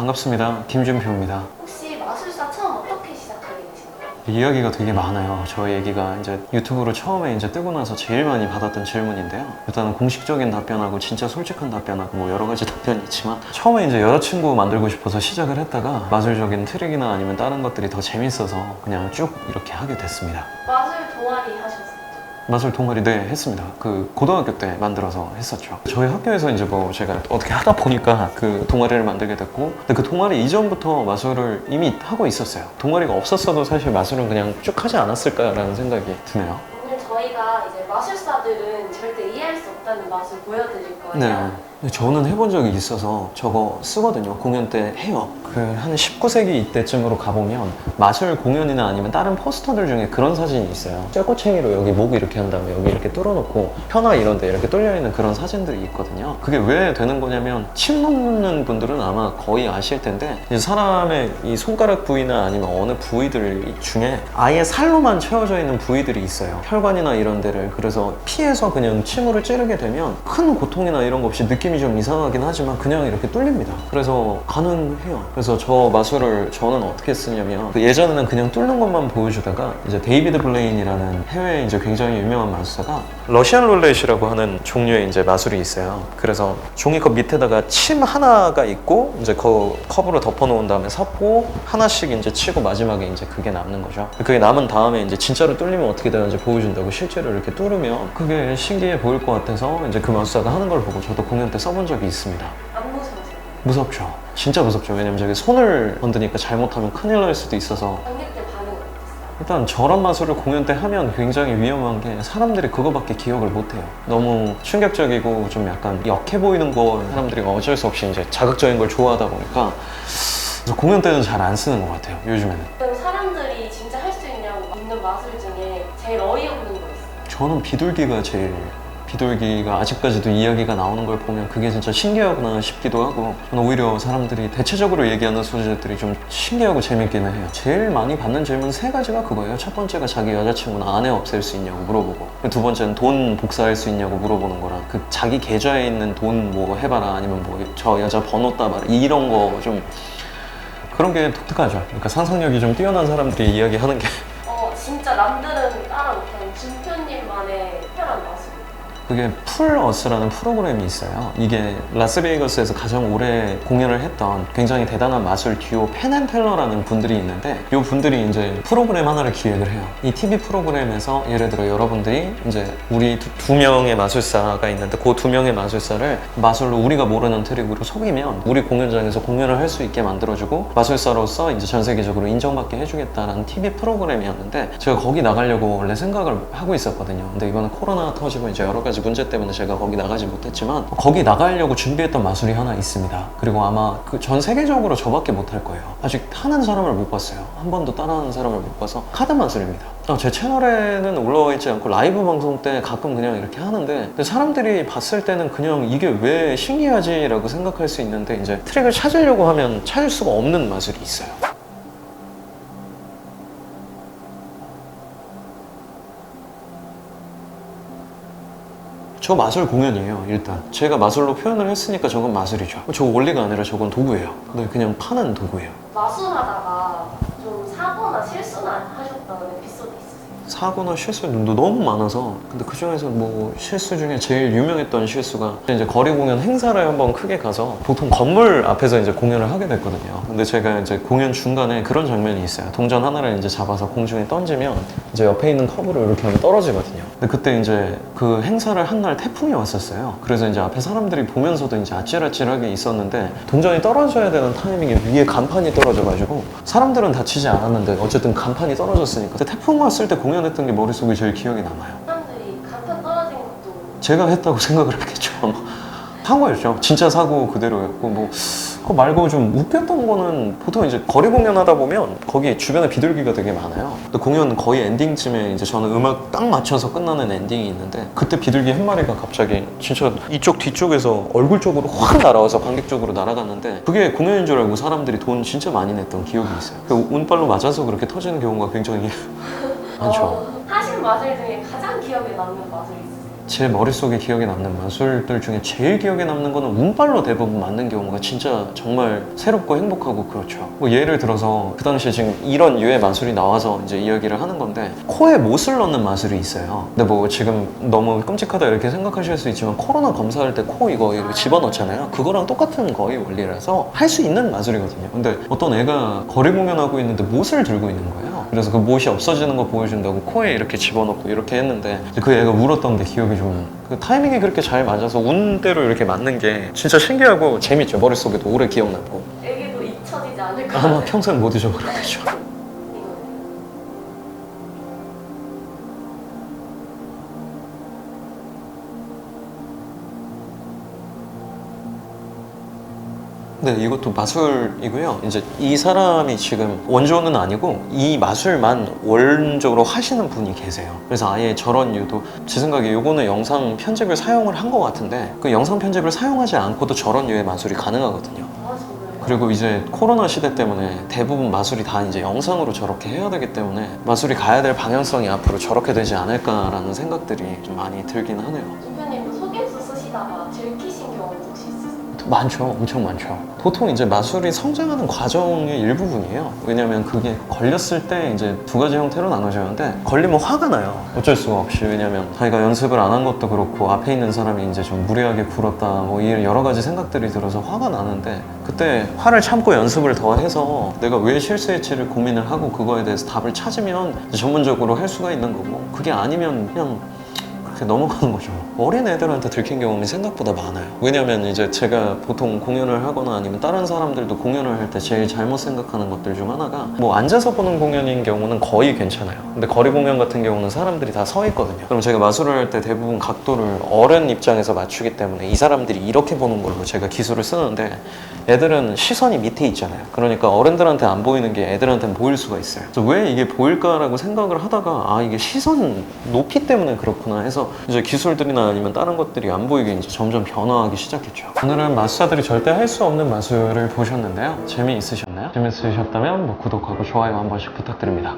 반갑습니다. 김준표입니다. 혹시 마술사 처음 어떻게 시작하게 되신 거예요? 이야기가 되게 많아요. 저 얘기가 이제 유튜브로 처음에 이제 뜨고 나서 제일 많이 받았던 질문인데요. 일단은 공식적인 답변하고 진짜 솔직한 답변하고 뭐 여러 가지 답변이 있지만 처음에 이제 여자친구 만들고 싶어서 시작을 했다가 마술적인 트릭이나 아니면 다른 것들이 더 재밌어서 그냥 쭉 이렇게 하게 됐습니다. 마술 동아리 하셨었죠? 마술 동아리 네 했습니다. 그 고등학교 때 만들어서 했었죠. 저희 학교에서 이제 뭐 제가 어떻게 하다 보니까 그 동아리를 만들게 됐고, 근데 그 동아리 이전부터 마술을 이미 하고 있었어요. 동아리가 없었어도 사실 마술은 그냥 쭉 하지 않았을까라는 생각이 드네요. 오늘 저희가 이제 마술사들은 절대 이해할 수 없다는 맛을 보여드릴 거예요. 네. 저는 해본 적이 있어서 저거 쓰거든요. 공연 때 해요. 그 한 19세기 이때쯤으로 가보면 마술 공연이나 아니면 다른 포스터들 중에 그런 사진이 있어요. 쇠꼬챙이로 여기 목 이렇게 한 다음에 여기 이렇게 뚫어놓고 혀나 이런 데 이렇게 뚫려있는 그런 사진들이 있거든요. 그게 왜 되는 거냐면 침 놓는 분들은 아마 거의 아실 텐데 이제 사람의 이 손가락 부위나 아니면 어느 부위들 중에 아예 살로만 채워져 있는 부위들이 있어요. 혈관이나 이런 데를. 그래서 피해서 그냥 침을 찌르게 되면 큰 고통이나 이런 거 없이 느낌이 좀 이상하긴 하지만 그냥 이렇게 뚫립니다. 그래서 가능해요. 그래서 저 마술을 저는 어떻게 쓰냐면 예전에는 그냥 뚫는 것만 보여주다가 이제 데이비드 블레인이라는 해외에 이제 굉장히 유명한 마술사가 러시안 룰렛이라고 하는 종류의 이제 마술이 있어요. 그래서 종이컵 밑에다가 침 하나가 있고 이제 그 컵으로 덮어놓은 다음에 섞고 하나씩 이제 치고 마지막에 이제 그게 남는 거죠. 그게 남은 다음에 이제 진짜로 뚫리면 어떻게 되는지 보여준다고 실제로 이렇게 뚫으면 그게 신기해 보일 것 같아서 이제 그 마술사가 하는 걸 보고 저도 공연 때 써본 적이 있습니다. 안 무서우세요? 무섭죠. 진짜 무섭죠. 왜냐면 저기 손을 건드니까 잘못하면 큰일 날 수도 있어서. 관객 때 반응은 어땠어요? 일단 저런 마술을 공연 때 하면 굉장히 위험한 게 사람들이 그거밖에 기억을 못해요. 너무 충격적이고 좀 약간 역해 보이는 거 사람들이 어쩔 수 없이 이제 자극적인 걸 좋아하다 보니까 그래서 공연 때는 잘 안 쓰는 것 같아요. 요즘에는. 그럼 사람들이 진짜 할 수 있는 마술 중에 제일 어이없는 거 있어요? 저는 비둘기가 제일 비둘기가 아직까지도 이야기가 나오는 걸 보면 그게 진짜 신기하구나 싶기도 하고 저는 오히려 사람들이 대체적으로 얘기하는 소재들이 좀 신기하고 재밌기는 해요. 제일 많이 받는 질문 세 가지가 그거예요. 첫 번째가 자기 여자친구나 아내 없앨 수 있냐고 물어보고 두 번째는 돈 복사할 수 있냐고 물어보는 거랑 그 자기 계좌에 있는 돈 뭐 해봐라 아니면 뭐 저 여자 번호 따봐라 이런 거 좀 그런 게 독특하죠. 그러니까 상상력이 좀 뛰어난 사람들이 이야기하는 게 진짜 남들은 따라 못하는 준표님만의 특별한 마술. 그게 풀어스라는 프로그램이 있어요. 이게 라스베이거스에서 가장 오래 공연을 했던 굉장히 대단한 마술 듀오 펜앤텔러라는 분들이 있는데 이 분들이 이제 프로그램 하나를 기획을 해요. 이 TV 프로그램에서 예를 들어 여러분들이 이제 우리 두 명의 마술사가 있는데 그 두 명의 마술사를 마술로 우리가 모르는 트릭으로 속이면 우리 공연장에서 공연을 할 수 있게 만들어주고 마술사로서 이제 전 세계적으로 인정받게 해주겠다는 TV 프로그램이었는데 제가 거기 나가려고 원래 생각을 하고 있었거든요. 근데 이거는 코로나 터지고 이제 여러 가지 문제 때문에 제가 거기 나가지 못했지만 거기 나가려고 준비했던 마술이 하나 있습니다. 그리고 아마 그 전 세계적으로 저밖에 못할 거예요. 아직 하는 사람을 못 봤어요. 한 번도 따라하는 사람을 못 봐서 카드 마술입니다. 제 채널에는 올라와 있지 않고 라이브 방송 때 가끔 그냥 이렇게 하는데 근데 사람들이 봤을 때는 그냥 이게 왜 신기하지? 라고 생각할 수 있는데 이제 트릭을 찾으려고 하면 찾을 수가 없는 마술이 있어요. 저 마술 공연이에요. 일단 제가 마술로 표현을 했으니까 저건 마술이죠. 저 원리가 아니라 저건 도구예요. 네, 그냥 파는 도구예요. 마술하다가 좀 사고나 실수나 하셨다는 에피소드 있으세요? 사고나 실수도 너무 많아서 근데 그 중에서 뭐 실수 중에 제일 유명했던 실수가 이제 거리 공연 행사를 한번 크게 가서 보통 건물 앞에서 이제 공연을 하게 됐거든요. 근데 제가 이제 공연 중간에 그런 장면이 있어요. 동전 하나를 이제 잡아서 공중에 던지면 이제 옆에 있는 컵으로 이렇게 하면 떨어지거든요. 근데 그때 이제 그 행사를 한 날 태풍이 왔었어요. 그래서 이제 앞에 사람들이 보면서도 이제 아찔아찔하게 있었는데 동전이 떨어져야 되는 타이밍에 위에 간판이 떨어져가지고 사람들은 다치지 않았는데 어쨌든 간판이 떨어졌으니까 근데 태풍 왔을 때 공연했던 게 머릿속에 제일 기억이 남아요. 사람들이 간판 떨어진 것도 제가 했다고 생각을 했겠죠. 사고였죠. 진짜 사고 그대로였고 뭐 그거 말고 좀 웃겼던 거는 보통 이제 거리 공연하다 보면 거기 주변에 비둘기가 되게 많아요. 근데 공연 거의 엔딩쯤에 이제 저는 음악 딱 맞춰서 끝나는 엔딩이 있는데 그때 비둘기 한 마리가 갑자기 진짜 이쪽 뒤쪽에서 얼굴 쪽으로 확 날아와서 관객 쪽으로 날아갔는데 그게 공연인 줄 알고 사람들이 돈 진짜 많이 냈던 기억이 있어요. 그 운빨로 맞아서 그렇게 터지는 경우가 굉장히 많죠. 하신 마술 중에 가장 기억에 남는 마술 있으세요? 제 머릿속에 기억에 남는 마술들 중에 제일 기억에 남는 거는 운빨로 대부분 맞는 경우가 진짜 정말 새롭고 행복하고 그렇죠. 뭐 예를 들어서 그 당시에 지금 이런 유의 마술이 나와서 이제 이야기를 하는 건데, 코에 못을 넣는 마술이 있어요. 근데 뭐 지금 너무 끔찍하다 이렇게 생각하실 수 있지만, 코로나 검사할 때 코 이거 집어넣잖아요. 그거랑 똑같은 거의 원리라서 할 수 있는 마술이거든요. 근데 어떤 애가 거리 공연하고 있는데 못을 들고 있는 거예요. 그래서 그 못이 없어지는 거 보여준다고 코에 이렇게 집어넣고 이렇게 했는데, 그 애가 울었던 게 기억이 좀, 그 타이밍이 그렇게 잘 맞아서 운대로 이렇게 맞는 게 진짜 신기하고 재밌죠. 머릿속에도 오래 기억나고. 애기도 잊혀지지 않을 것 아마 같아요. 평생 못 잊어버리겠죠. 이거는. 네, 이것도 마술이고요. 이제 이 사람이 지금 원조는 아니고 이 마술만 원적으로 하시는 분이 계세요. 그래서 아예 저런 유도, 제 생각에 요거는 영상 편집을 사용을 한 것 같은데, 그 영상 편집을 사용하지 않고도 저런 유의 마술이 가능하거든요. 아, 정말요? 그리고 이제 코로나 시대 때문에 대부분 마술이 다 이제 영상으로 저렇게 해야 되기 때문에 마술이 가야 될 방향성이 앞으로 저렇게 되지 않을까라는 생각들이 좀 많이 들긴 하네요. 대표님도 속임수 쓰시다가 들키신 경우 혹시 있으세요? 많죠. 엄청 많죠. 보통 이제 마술이 성장하는 과정의 일부분이에요. 왜냐면 그게 걸렸을 때 이제 두 가지 형태로 나눠지는데, 걸리면 화가 나요. 어쩔 수가 없이. 왜냐면 자기가 연습을 안 한 것도 그렇고 앞에 있는 사람이 이제 좀 무리하게 굴었다 뭐 이런 여러 가지 생각들이 들어서 화가 나는데, 그때 화를 참고 연습을 더 해서 내가 왜 실수했지를 고민을 하고 그거에 대해서 답을 찾으면 이제 전문적으로 할 수가 있는 거고, 그게 아니면 그냥 그렇게 넘어가는 거죠. 어린 애들한테 들킨 경험이 생각보다 많아요. 왜냐면 이제 제가 보통 공연을 하거나 아니면 다른 사람들도 공연을 할 때 제일 잘못 생각하는 것들 중 하나가, 뭐 앉아서 보는 공연인 경우는 거의 괜찮아요. 근데 거리 공연 같은 경우는 사람들이 다 서 있거든요. 그럼 제가 마술을 할 때 대부분 각도를 어른 입장에서 맞추기 때문에 이 사람들이 이렇게 보는 걸로 제가 기술을 쓰는데, 애들은 시선이 밑에 있잖아요. 그러니까 어른들한테 안 보이는 게 애들한테는 보일 수가 있어요. 그래서 왜 이게 보일까라고 생각을 하다가, 아, 이게 시선 높이 때문에 그렇구나 해서 이제 기술들이나 아니면 다른 것들이 안 보이게 이제 점점 변화하기 시작했죠. 오늘은 마술사들이 절대 할 수 없는 마술을 보셨는데요. 재미있으셨나요? 재미있으셨다면 뭐 구독하고 좋아요 한 번씩 부탁드립니다.